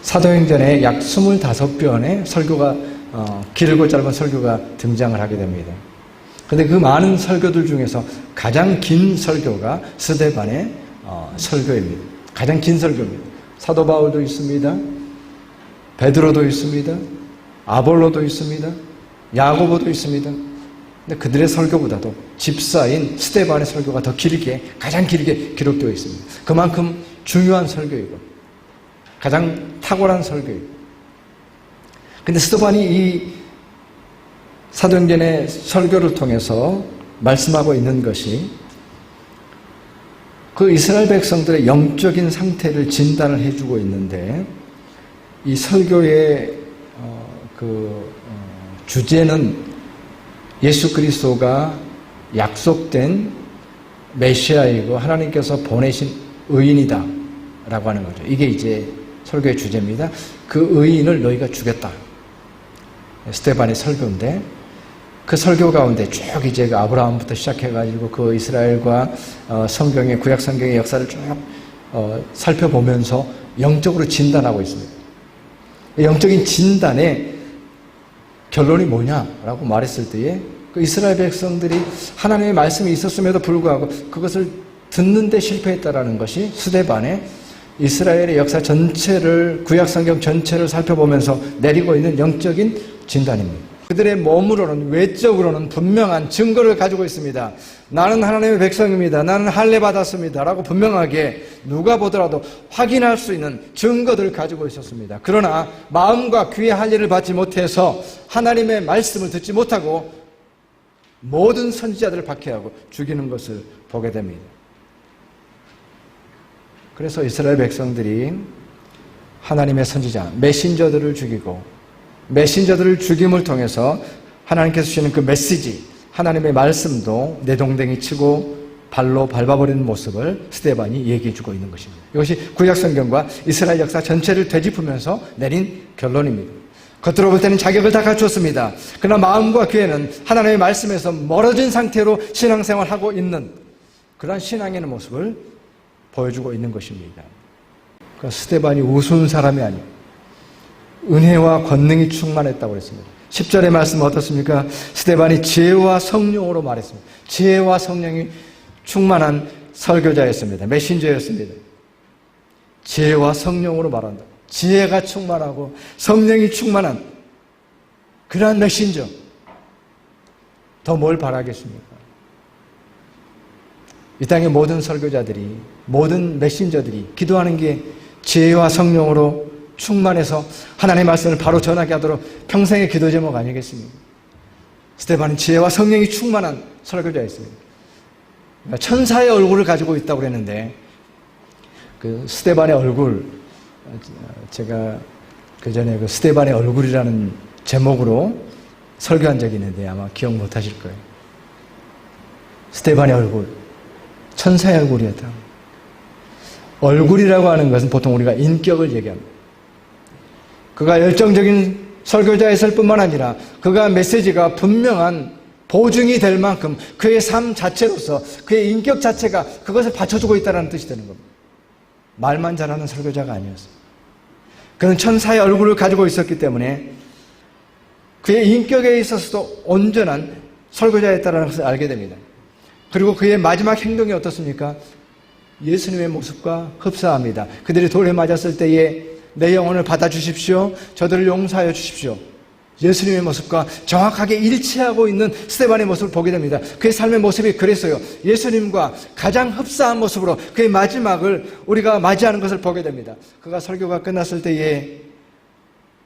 사도행전에 약 25편의 설교가 길고 짧은 설교가 등장을 하게 됩니다. 그런데 그 많은 설교들 중에서 가장 긴 설교가 스데반의 설교입니다. 가장 긴 설교입니다. 사도 바울도 있습니다. 베드로도 있습니다. 아볼로도 있습니다. 야고보도 있습니다. 근데 그들의 설교보다도 집사인 스데반의 설교가 더 길게, 가장 길게 기록되어 있습니다. 그만큼 중요한 설교이고 가장 탁월한 설교이고. 근데 스데반이 이 사도행전의 설교를 통해서 말씀하고 있는 것이 그 이스라엘 백성들의 영적인 상태를 진단을 해주고 있는데, 이 설교의 주제는 예수 그리스도가 약속된 메시아이고 하나님께서 보내신 의인이다 라고 하는 거죠. 이게 이제 설교의 주제입니다. 그 의인을 너희가 죽였다. 스데반의 설교인데, 그 설교 가운데 쭉 이제 아브라함부터 시작해가지고 그 이스라엘과 성경의, 구약 성경의 역사를 쭉 살펴보면서 영적으로 진단하고 있습니다. 영적인 진단의 결론이 뭐냐라고 말했을 때에 그 이스라엘 백성들이 하나님의 말씀이 있었음에도 불구하고 그것을 듣는데 실패했다라는 것이 스데반의 이스라엘의 역사 전체를, 구약 성경 전체를 살펴보면서 내리고 있는 영적인 진단입니다. 그들의 몸으로는, 외적으로는 분명한 증거를 가지고 있습니다. 나는 하나님의 백성입니다. 나는 할례 받았습니다. 라고 분명하게 누가 보더라도 확인할 수 있는 증거들을 가지고 있었습니다. 그러나 마음과 귀의 할례를 받지 못해서 하나님의 말씀을 듣지 못하고 모든 선지자들을 박해하고 죽이는 것을 보게 됩니다. 그래서 이스라엘 백성들이 하나님의 선지자, 메신저들을 죽이고, 메신저들을 죽임을 통해서 하나님께서 주시는 그 메시지, 하나님의 말씀도 내동댕이 치고 발로 밟아버리는 모습을 스데반이 얘기해주고 있는 것입니다. 이것이 구약성경과 이스라엘 역사 전체를 되짚으면서 내린 결론입니다. 겉으로 볼 때는 자격을 다 갖추었습니다. 그러나 마음과 귀에는 하나님의 말씀에서 멀어진 상태로 신앙생활하고 있는 그러한 신앙의 모습을 보여주고 있는 것입니다. 그러니까 스데반이 우스운 사람이 아니에요. 은혜와 권능이 충만했다고 그랬습니다. 10절의 말씀은 어떻습니까? 스데반이 지혜와 성령으로 말했습니다. 지혜와 성령이 충만한 설교자였습니다. 메신저였습니다. 지혜와 성령으로 말한다. 지혜가 충만하고 성령이 충만한 그러한 메신저. 더 뭘 바라겠습니까? 이 땅의 모든 설교자들이, 모든 메신저들이 기도하는 게 지혜와 성령으로 충만해서 하나님의 말씀을 바로 전하게 하도록 평생의 기도 제목 아니겠습니까? 스데반은 지혜와 성령이 충만한 설교자였습니다. 천사의 얼굴을 가지고 있다고 그랬는데, 그 스데반의 얼굴, 제가 그 전에 그 스데반의 얼굴이라는 제목으로 설교한 적이 있는데 아마 기억 못 하실 거예요. 스데반의 얼굴, 천사의 얼굴이었다. 얼굴이라고 하는 것은 보통 우리가 인격을 얘기합니다. 그가 열정적인 설교자였을 뿐만 아니라 그가 메시지가 분명한 보증이 될 만큼 그의 삶 자체로서 그의 인격 자체가 그것을 받쳐주고 있다는 뜻이 되는 겁니다. 말만 잘하는 설교자가 아니었어요. 그는 천사의 얼굴을 가지고 있었기 때문에 그의 인격에 있어서도 온전한 설교자였다는 것을 알게 됩니다. 그리고 그의 마지막 행동이 어떻습니까? 예수님의 모습과 흡사합니다. 그들이 돌에 맞았을 때에 내 영혼을 받아주십시오. 저들을 용서하여 주십시오. 예수님의 모습과 정확하게 일치하고 있는 스데반의 모습을 보게 됩니다. 그의 삶의 모습이 그랬어요. 예수님과 가장 흡사한 모습으로 그의 마지막을 우리가 맞이하는 것을 보게 됩니다. 그가 설교가 끝났을 때에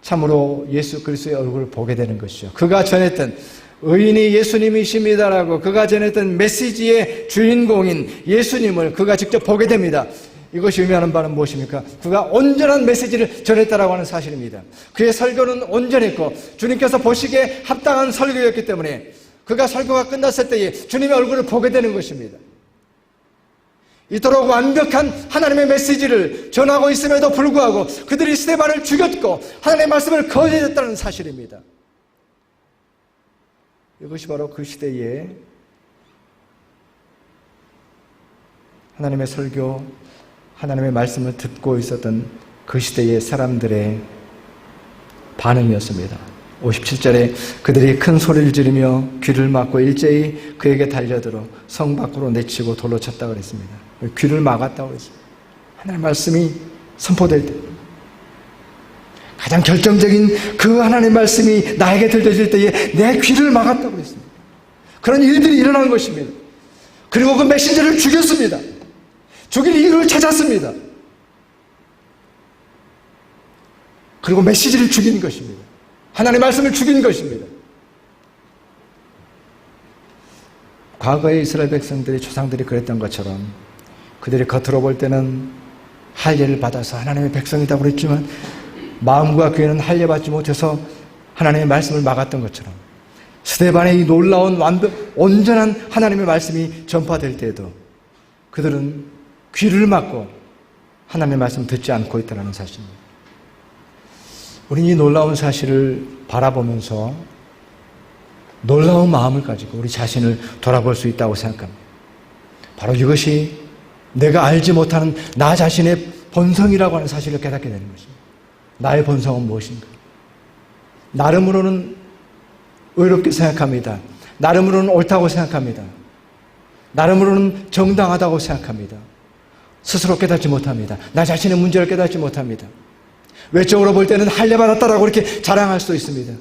참으로 예수 그리스도의 얼굴을 보게 되는 것이죠. 그가 전했던 의인이 예수님이십니다라고 그가 전했던 메시지의 주인공인 예수님을 그가 직접 보게 됩니다. 이것이 의미하는 바는 무엇입니까? 그가 온전한 메시지를 전했다라고 하는 사실입니다. 그의 설교는 온전했고 주님께서 보시기에 합당한 설교였기 때문에 그가 설교가 끝났을 때에 주님의 얼굴을 보게 되는 것입니다. 이토록 완벽한 하나님의 메시지를 전하고 있음에도 불구하고 그들이 스데반을 죽였고 하나님의 말씀을 거절했다는 사실입니다. 이것이 바로 그 시대에 하나님의 설교, 하나님의 말씀을 듣고 있었던 그 시대의 사람들의 반응이었습니다. 57절에 그들이 큰 소리를 지르며 귀를 막고 일제히 그에게 달려들어 성 밖으로 내치고 돌로 쳤다고 그랬습니다. 귀를 막았다고 그랬습니다. 하나님의 말씀이 선포될 때, 가장 결정적인 그 하나님의 말씀이 나에게 들려질 때에 내 귀를 막았다고 그랬습니다. 그런 일들이 일어난 것입니다. 그리고 그 메신저를 죽였습니다. 죽일 이유를 찾았습니다. 그리고 메시지를 죽인 것입니다. 하나님의 말씀을 죽인 것입니다. 과거의 이스라엘 백성들이, 조상들이 그랬던 것처럼 그들이 겉으로 볼 때는 할례를 받아서 하나님의 백성이라고 그랬지만 마음과 귀에는 할례받지 못해서 하나님의 말씀을 막았던 것처럼 스데반의 이 놀라운 온전한 하나님의 말씀이 전파될 때에도 그들은 귀를 막고 하나님의 말씀을 듣지 않고 있다는 사실입니다. 우리는 이 놀라운 사실을 바라보면서 놀라운 마음을 가지고 우리 자신을 돌아볼 수 있다고 생각합니다. 바로 이것이 내가 알지 못하는 나 자신의 본성이라고 하는 사실을 깨닫게 되는 것입니다. 나의 본성은 무엇인가? 나름으로는 의롭게 생각합니다. 나름으로는 옳다고 생각합니다. 나름으로는 정당하다고 생각합니다. 스스로 깨닫지 못합니다. 나 자신의 문제를 깨닫지 못합니다. 외적으로 볼 때는 할례받았다라고 이렇게 자랑할 수도 있습니다.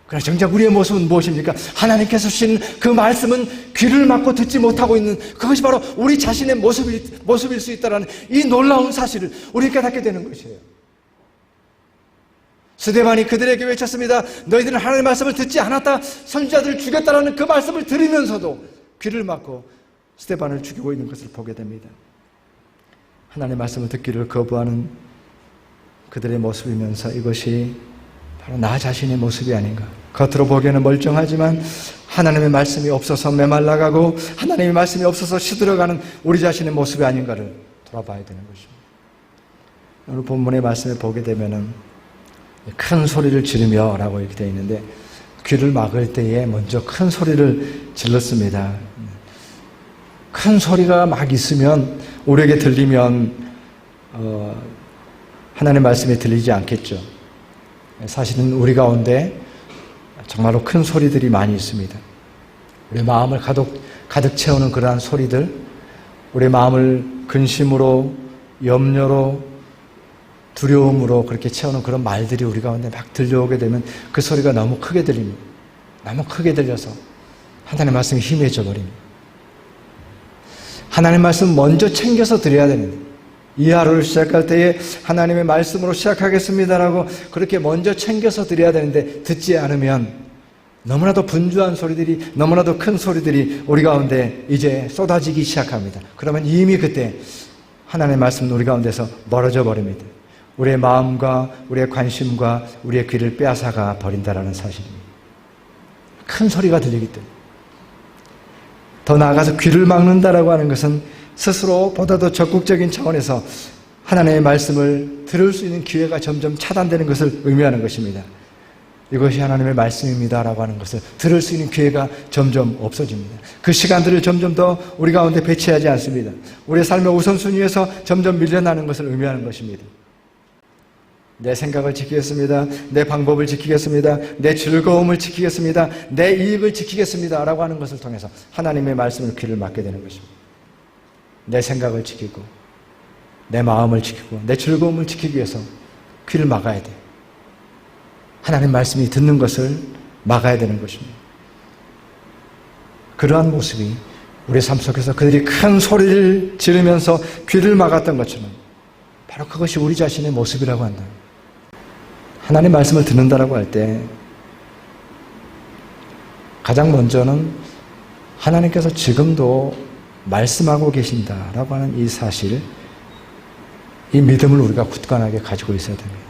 그러나 정작 우리의 모습은 무엇입니까? 하나님께서 주신 그 말씀은 귀를 막고 듣지 못하고 있는 그것이 바로 우리 자신의 모습일 수 있다는 이 놀라운 사실을 우리 깨닫게 되는 것이에요. 스데반이 그들에게 외쳤습니다. 너희들은 하나님의 말씀을 듣지 않았다. 선지자들을 죽였다라는 그 말씀을 들으면서도 귀를 막고 스데반을 죽이고 있는 것을 보게 됩니다. 하나님의 말씀을 듣기를 거부하는 그들의 모습이면서 이것이 바로 나 자신의 모습이 아닌가. 겉으로 보기에는 멀쩡하지만 하나님의 말씀이 없어서 메말라가고 하나님의 말씀이 없어서 시들어가는 우리 자신의 모습이 아닌가를 돌아봐야 되는 것입니다. 오늘 본문의 말씀을 보게 되면은 큰 소리를 지르며 라고 이렇게 되어 있는데 귀를 막을 때에 먼저 큰 소리를 질렀습니다. 큰 소리가 막 있으면 우리에게 들리면 하나님의 말씀이 들리지 않겠죠. 사실은 우리 가운데 정말로 큰 소리들이 많이 있습니다. 우리 마음을 가득 채우는 그러한 소리들, 우리 마음을 근심으로, 염려로, 두려움으로 그렇게 채우는 그런 말들이 우리 가운데 막 들려오게 되면 그 소리가 너무 크게 들립니다. 너무 크게 들려서 하나님의 말씀이 희미해져 버립니다. 하나님의 말씀 먼저 챙겨서 드려야 되는데 이 하루를 시작할 때에 하나님의 말씀으로 시작하겠습니다라고 그렇게 먼저 챙겨서 드려야 되는데 듣지 않으면 너무나도 분주한 소리들이, 너무나도 큰 소리들이 우리 가운데 이제 쏟아지기 시작합니다. 그러면 이미 그때 하나님의 말씀은 우리 가운데서 멀어져 버립니다. 우리의 마음과 우리의 관심과 우리의 귀를 빼앗아가 버린다라는 사실입니다. 큰 소리가 들리기 때문에. 더 나아가서 귀를 막는다라고 하는 것은 스스로 보다 더 적극적인 차원에서 하나님의 말씀을 들을 수 있는 기회가 점점 차단되는 것을 의미하는 것입니다. 이것이 하나님의 말씀입니다라고 하는 것을 들을 수 있는 기회가 점점 없어집니다. 그 시간들을 점점 더 우리 가운데 배치하지 않습니다. 우리의 삶의 우선순위에서 점점 밀려나는 것을 의미하는 것입니다. 내 생각을 지키겠습니다. 내 방법을 지키겠습니다. 내 즐거움을 지키겠습니다. 내 이익을 지키겠습니다. 라고 하는 것을 통해서 하나님의 말씀을 귀를 막게 되는 것입니다. 내 생각을 지키고 내 마음을 지키고 내 즐거움을 지키기 위해서 귀를 막아야 돼. 하나님 말씀이 듣는 것을 막아야 되는 것입니다. 그러한 모습이 우리 삶 속에서 그들이 큰 소리를 지르면서 귀를 막았던 것처럼 바로 그것이 우리 자신의 모습이라고 한다. 하나님 말씀을 듣는다라고 할 때 가장 먼저는 하나님께서 지금도 말씀하고 계신다라고 하는 이 사실, 이 믿음을 우리가 굳건하게 가지고 있어야 됩니다.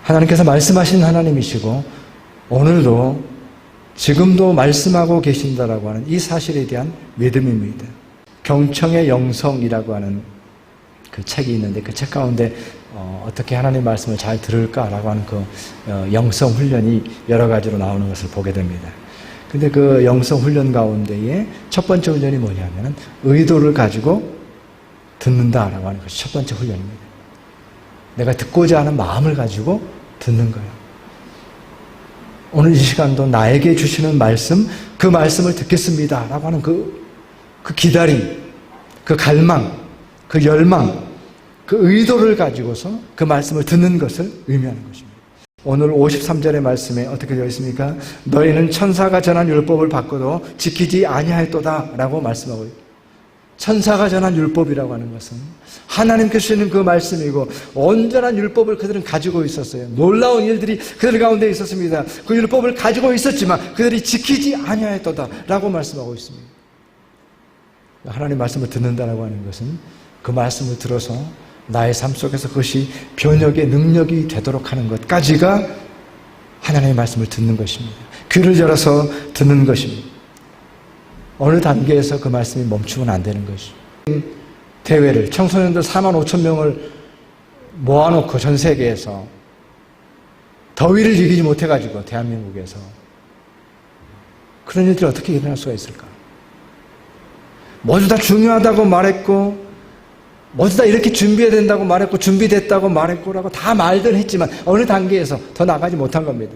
하나님께서 말씀하신 하나님이시고 오늘도 지금도 말씀하고 계신다라고 하는 이 사실에 대한 믿음입니다. 경청의 영성이라고 하는 그 책이 있는데 그 책 가운데 어떻게 하나님 말씀을 잘 들을까라고 하는 그 영성 훈련이 여러 가지로 나오는 것을 보게 됩니다. 근데 그 영성 훈련 가운데에 첫 번째 훈련이 뭐냐면은 의도를 가지고 듣는다라고 하는 것이 첫 번째 훈련입니다. 내가 듣고자 하는 마음을 가지고 듣는 거예요. 오늘 이 시간도 나에게 주시는 말씀, 그 말씀을 듣겠습니다라고 하는 그 기다림, 그 갈망, 그 열망, 그 의도를 가지고서 그 말씀을 듣는 것을 의미하는 것입니다. 오늘 53절의 말씀에 어떻게 되어 있습니까? 너희는 천사가 전한 율법을 받고도 지키지 아니하였도다 라고 말씀하고 있습니다. 천사가 전한 율법이라고 하는 것은 하나님께서 주시는 그 말씀이고 온전한 율법을 그들은 가지고 있었어요. 놀라운 일들이 그들 가운데 있었습니다. 그 율법을 가지고 있었지만 그들이 지키지 아니하였도다 라고 말씀하고 있습니다. 하나님 말씀을 듣는다라고 하는 것은 그 말씀을 들어서 나의 삶 속에서 그것이 변혁의 능력이 되도록 하는 것까지가 하나님의 말씀을 듣는 것입니다. 귀를 열어서 듣는 것입니다. 어느 단계에서 그 말씀이 멈추면 안 되는 것이죠. 대회를 청소년들 45,000명을 모아놓고 전 세계에서 더위를 이기지 못해가지고 대한민국에서 그런 일들이 어떻게 일어날 수가 있을까? 모두 다 중요하다고 말했고 모두 다 이렇게 준비해야 된다고 말했고 준비됐다고 말했고라고 다 말들 했지만 어느 단계에서 더 나가지 못한 겁니다.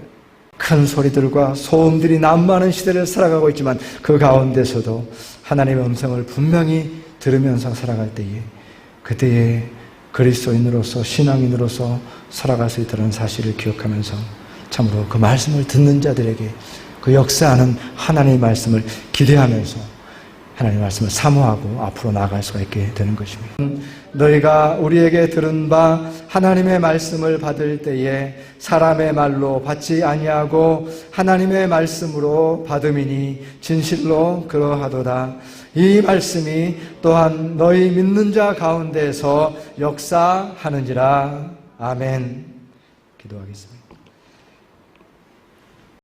큰 소리들과 소음들이 난무하는 시대를 살아가고 있지만 그 가운데서도 하나님의 음성을 분명히 들으면서 살아갈 때에 그때에 그리스도인으로서 신앙인으로서 살아갈 수 있다는 사실을 기억하면서 참으로 그 말씀을 듣는 자들에게 그 역사하는 하나님의 말씀을 기대하면서 하나님의 말씀을 사모하고 앞으로 나아갈 수가 있게 되는 것입니다. 너희가 우리에게 들은 바 하나님의 말씀을 받을 때에 사람의 말로 받지 아니하고 하나님의 말씀으로 받음이니 진실로 그러하도다. 이 말씀이 또한 너희 믿는 자 가운데서 역사하는지라. 아멘. 기도하겠습니다.